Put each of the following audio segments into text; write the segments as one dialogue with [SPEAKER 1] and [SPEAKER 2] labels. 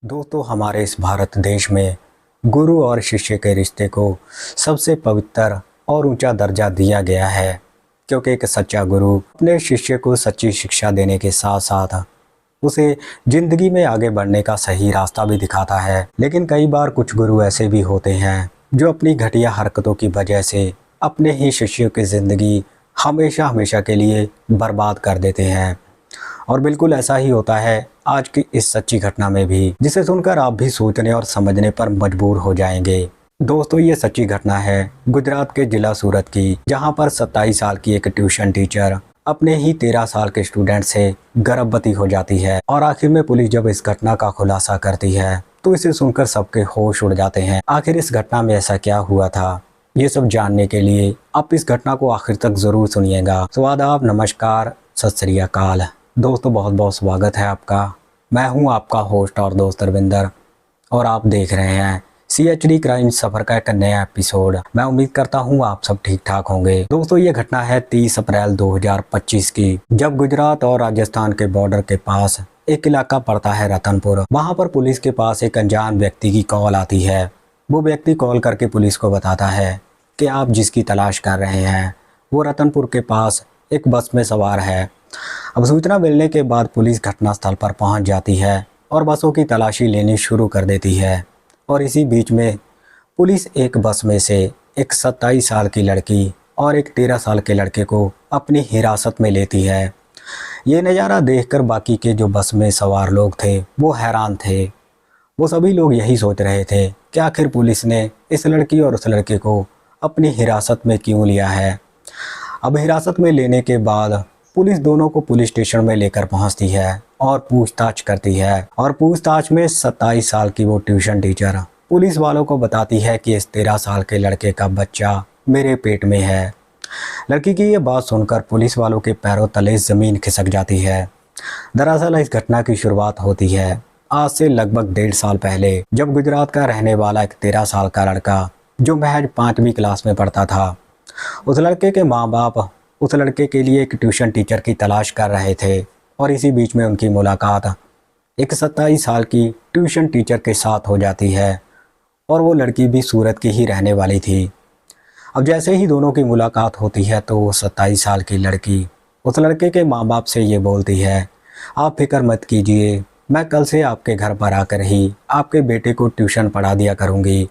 [SPEAKER 1] दोस्तों, हमारे इस भारत देश में गुरु और शिष्य के रिश्ते को सबसे पवित्र और ऊंचा दर्जा दिया गया है, क्योंकि एक सच्चा गुरु अपने शिष्य को सच्ची शिक्षा देने के साथ साथ उसे जिंदगी में आगे बढ़ने का सही रास्ता भी दिखाता है। लेकिन कई बार कुछ गुरु ऐसे भी होते हैं जो अपनी घटिया हरकतों की वजह से अपने ही शिष्यों की ज़िंदगी हमेशा हमेशा के लिए बर्बाद कर देते हैं। और बिल्कुल ऐसा ही होता है आज की इस सच्ची घटना में भी, जिसे सुनकर आप भी सोचने और समझने पर मजबूर हो जाएंगे। दोस्तों, ये सच्ची घटना है गुजरात के जिला सूरत की, जहां पर 27 साल की एक ट्यूशन टीचर अपने ही 13 साल के स्टूडेंट से गर्भवती हो जाती है। और आखिर में पुलिस जब इस घटना का खुलासा करती है तो इसे सुनकर सबके होश उड़ जाते हैं। आखिर इस घटना में ऐसा क्या हुआ था, ये सब जानने के लिए आप इस घटना को आखिर तक जरूर सुनिएगा। तो आदाब, नमस्कार, सत श्री अकाल। दोस्तों, बहुत बहुत स्वागत है आपका। मैं हूं आपका होस्ट और दोस्त रविंदर, और आप देख रहे हैं CHD क्राइम सफर का एक नया एपिसोड। मैं उम्मीद करता हूं आप सब ठीक ठाक होंगे। दोस्तों, ये घटना है 30 अप्रैल 2025 की, जब गुजरात और राजस्थान के बॉर्डर के पास एक इलाका पड़ता है रतनपुर। वहां पर पुलिस के पास एक अनजान व्यक्ति की कॉल आती है। वो व्यक्ति कॉल करके पुलिस को बताता है कि आप जिसकी तलाश कर रहे हैं वो रतनपुर के पास एक बस में सवार है। अब सूचना मिलने के बाद पुलिस घटनास्थल पर पहुंच जाती है और बसों की तलाशी लेनी शुरू कर देती है। और इसी बीच में पुलिस एक बस में से एक 27 साल की लड़की और एक 13 साल के लड़के को अपनी हिरासत में लेती है। ये नज़ारा देखकर बाकी के जो बस में सवार लोग थे वो हैरान थे। वो सभी लोग यही सोच रहे थे कि आखिर पुलिस ने इस लड़की और उस लड़के को अपनी हिरासत में क्यों लिया है। अब हिरासत में लेने के बाद पुलिस दोनों को पुलिस स्टेशन में लेकर पहुंचती है और पूछताछ करती है। और पूछताछ में 27 साल की वो ट्यूशन टीचर पुलिस वालों को बताती है कि इस 13 साल के लड़के का बच्चा मेरे पेट में है। लड़की की ये बात सुनकर पुलिस वालों के पैरों तले ज़मीन खिसक जाती है। दरअसल इस घटना की शुरुआत होती है आज से लगभग 1.5 साल पहले, जब गुजरात का रहने वाला एक 13 साल का लड़का जो महज 5वीं क्लास में पढ़ता था, उस लड़के के माँ बाप उस लड़के के लिए एक ट्यूशन टीचर की तलाश कर रहे थे। और इसी बीच में उनकी मुलाकात एक 27 साल की ट्यूशन टीचर के साथ हो जाती है। और वो लड़की भी सूरत की ही रहने वाली थी। अब जैसे ही दोनों की मुलाकात होती है तो वो 27 साल की लड़की उस लड़के के माँ बाप से ये बोलती है, आप फिक्र मत कीजिए, मैं कल से आपके घर पर आकर ही आपके बेटे को ट्यूशन पढ़ा दिया करूँगी।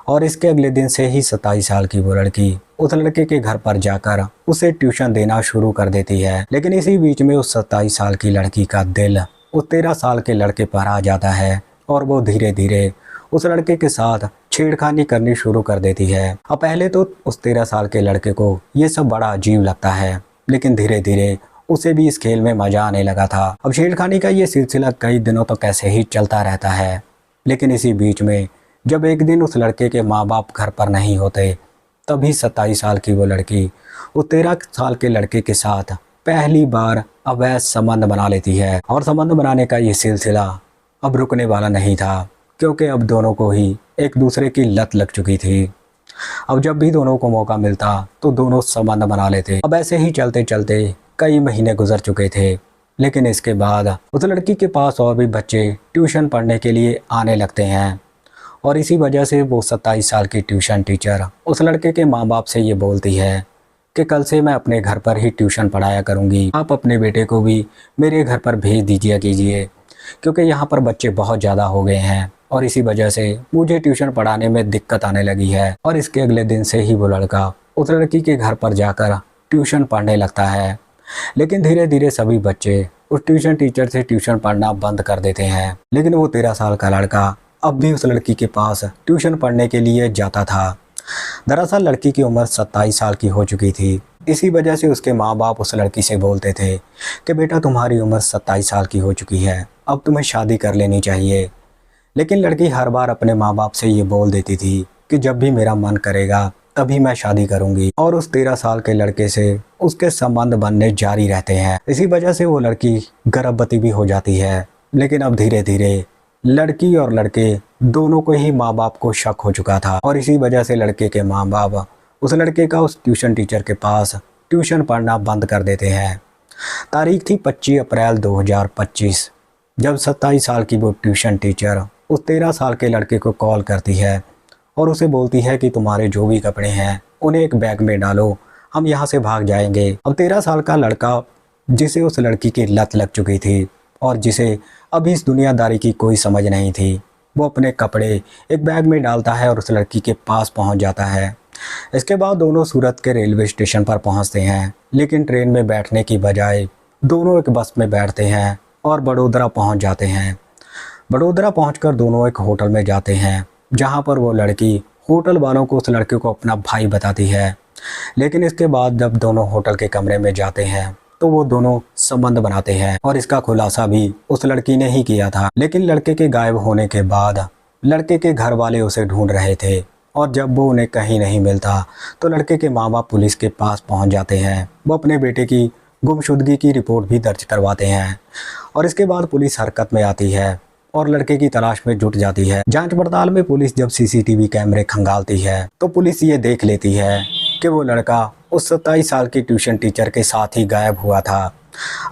[SPEAKER 1] और इसके अगले दिन से ही 27 साल की वो लड़की उस लड़के के घर पर जाकर उसे ट्यूशन देना शुरू कर देती है। लेकिन इसी बीच में उस 27 साल की लड़की का दिल उस 13 साल के लड़के पर आ जाता है और वो धीरे धीरे उस लड़के के साथ छेड़खानी करनी शुरू कर देती है। अब पहले तो उस 13 साल के लड़के को ये सब बड़ा अजीब लगता है, लेकिन धीरे धीरे उसे भी इस खेल में मजा आने लगा था। अब छेड़खानी का ये सिलसिला कई दिनों तक ऐसे ही चलता रहता है। लेकिन इसी बीच में जब एक दिन उस लड़के के माँ बाप घर पर नहीं होते, तभी 27 साल की वो लड़की उस 13 साल के लड़के के साथ पहली बार अवैध संबंध बना लेती है। और संबंध बनाने का ये सिलसिला अब रुकने वाला नहीं था, क्योंकि अब दोनों को ही एक दूसरे की लत लग चुकी थी। अब जब भी दोनों को मौका मिलता तो दोनों संबंध बना लेते। अब ऐसे ही चलते चलते कई महीने गुजर चुके थे। लेकिन इसके बाद उस लड़की के पास और भी बच्चे ट्यूशन पढ़ने के लिए आने लगते हैं। और इसी वजह से वो 27 साल की ट्यूशन टीचर उस लड़के के माँ बाप से ये बोलती है कि कल से मैं अपने घर पर ही ट्यूशन पढ़ाया करूँगी, आप अपने बेटे को भी मेरे घर पर भेज दीजिए कीजिए, क्योंकि यहाँ पर बच्चे बहुत ज़्यादा हो गए हैं और इसी वजह से मुझे ट्यूशन पढ़ाने में दिक्कत आने लगी है। और इसके अगले दिन से ही वो लड़का उस लड़की के घर पर जाकर ट्यूशन पढ़ने लगता है। लेकिन धीरे धीरे सभी बच्चे उस ट्यूशन टीचर से ट्यूशन पढ़ना बंद कर देते हैं। लेकिन वो 13 साल का लड़का अब भी उस लड़की के पास ट्यूशन पढ़ने के लिए जाता था। दरअसल लड़की की उम्र 27 साल की हो चुकी थी। इसी वजह से उसके माँ बाप उस लड़की से बोलते थे कि बेटा, तुम्हारी उम्र 27 साल की हो चुकी है, अब तुम्हें शादी कर लेनी चाहिए। लेकिन लड़की हर बार अपने माँ बाप से ये बोल देती थी कि जब भी मेरा मन करेगा तभी मैं शादी करूँगी। और उस 13 साल के लड़के से उसके संबंध बनने जारी रहते हैं। इसी वजह से वो लड़की गर्भवती भी हो जाती है। लेकिन अब धीरे धीरे लड़की और लड़के दोनों को ही माँ बाप को शक हो चुका था। और इसी वजह से लड़के के माँ बाप उस लड़के का उस ट्यूशन टीचर के पास ट्यूशन पढ़ना बंद कर देते हैं। तारीख थी 25 अप्रैल 2025, जब 27 साल की वो ट्यूशन टीचर उस 13 साल के लड़के को कॉल करती है और उसे बोलती है कि तुम्हारे जो भी कपड़े हैं उन्हें एक बैग में डालो, हम यहाँ से भाग जाएंगे। अब 13 साल का लड़का, जिसे उस लड़की की लत लग चुकी थी और जिसे अभी इस दुनियादारी की कोई समझ नहीं थी, वो अपने कपड़े एक बैग में डालता है और उस लड़की के पास पहुंच जाता है। इसके बाद दोनों सूरत के रेलवे स्टेशन पर पहुंचते हैं, लेकिन ट्रेन में बैठने की बजाय दोनों एक बस में बैठते हैं और बड़ोदरा पहुंच जाते हैं। बड़ोदरा पहुंचकर दोनों एक होटल में जाते हैं, जहां पर वो लड़की होटल वालों को उस लड़के को अपना भाई बताती है। लेकिन इसके बाद जब दोनों होटल के कमरे में जाते हैं तो वो दोनों संबंध बनाते हैं और इसका खुलासा भी उस लड़की ने ही किया था। लेकिन लड़के के गायब होने के बाद लड़के के घर वाले उसे ढूंढ रहे थे और जब वो उन्हें कहीं नहीं मिलता तो लड़के के माँ बाप पुलिस के पास पहुंच जाते हैं। वो अपने बेटे की गुमशुदगी की रिपोर्ट भी दर्ज करवाते हैं और इसके बाद पुलिस हरकत में आती है और लड़के की तलाश में जुट जाती है। जांच पड़ताल में पुलिस जब सीसीटीवी कैमरे खंगालती है तो पुलिस ये देख लेती है कि वो लड़का उस 27 साल की ट्यूशन टीचर के साथ ही गायब हुआ था।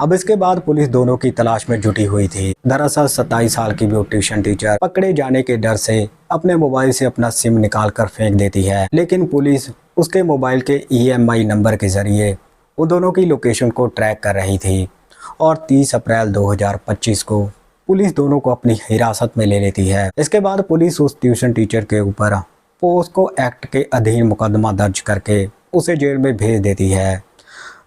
[SPEAKER 1] अब इसके बाद पुलिस दोनों की तलाश में जुटी हुई थी। दरअसल 27 साल की वो ट्यूशन टीचर पकड़े जाने के डर से अपने मोबाइल से अपना सिम निकाल कर फेंक देती है, लेकिन पुलिस उसके मोबाइल के EMI नंबर के जरिए उन दोनों की लोकेशन को ट्रैक कर रही थी और 30 अप्रैल 2025 को पुलिस दोनों को अपनी हिरासत में ले लेती है। इसके बाद पुलिस उस ट्यूशन टीचर के ऊपर पोस्को एक्ट के अधीन मुकदमा दर्ज करके उसे जेल में भेज देती है।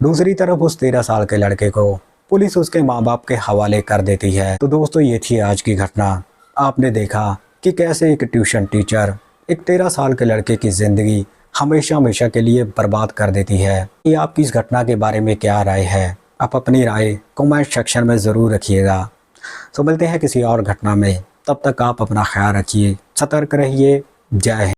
[SPEAKER 1] दूसरी तरफ उस 13 साल के लड़के को पुलिस उसके माँ बाप के हवाले कर देती है। तो दोस्तों, ये थी आज की घटना। आपने देखा कि कैसे एक ट्यूशन टीचर एक 13 साल के लड़के की ज़िंदगी हमेशा हमेशा के लिए बर्बाद कर देती है। ये आपकी इस घटना के बारे में क्या राय है? आप अपनी राय कमेंट सेक्शन में ज़रूर रखिएगा। तो मिलते हैं किसी और घटना में, तब तक आप अपना ख्याल रखिए, सतर्क रहिए। जय हिंद।